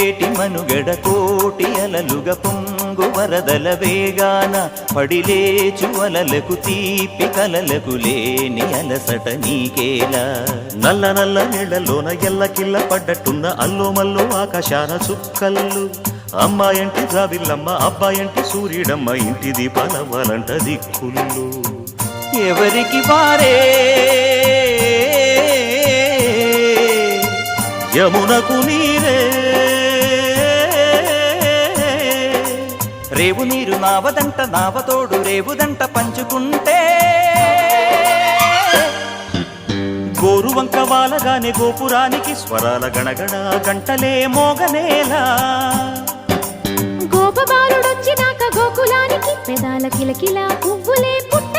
పొంగేటి మనుగడ కోటి అలలుగ పొంగు వరదల వేగాన పడిలేచు అలలకు తీపి కలలకు లేని అలసట నీకేలా నల్ల నల్ల నీళ్లలోన ఎల్లకిల్ల పడ్డట్టున్న అల్లో మల్లో ఆకాశాన చుక్కల్లు అమ్మాయంటి జాబిల్లమ్మ అబ్బాయంటి సూర్యుడమ్మ ఇంటి దీపాలవ్వాలంట దిక్కుళ్ళు ఎవరికి వారే యమునకు నీరే రేవు నీరు నావదంట నావతోడు రేవుదంట పంచుకుంటే గోరువంక వాలగానే గోపురానికి స్వరాల గణగణ గంటలే మోగనేలా గోపబాలుడొచ్చినాక గోకులానికి పెదాల కిలకిల పువ్వులే పుట్ట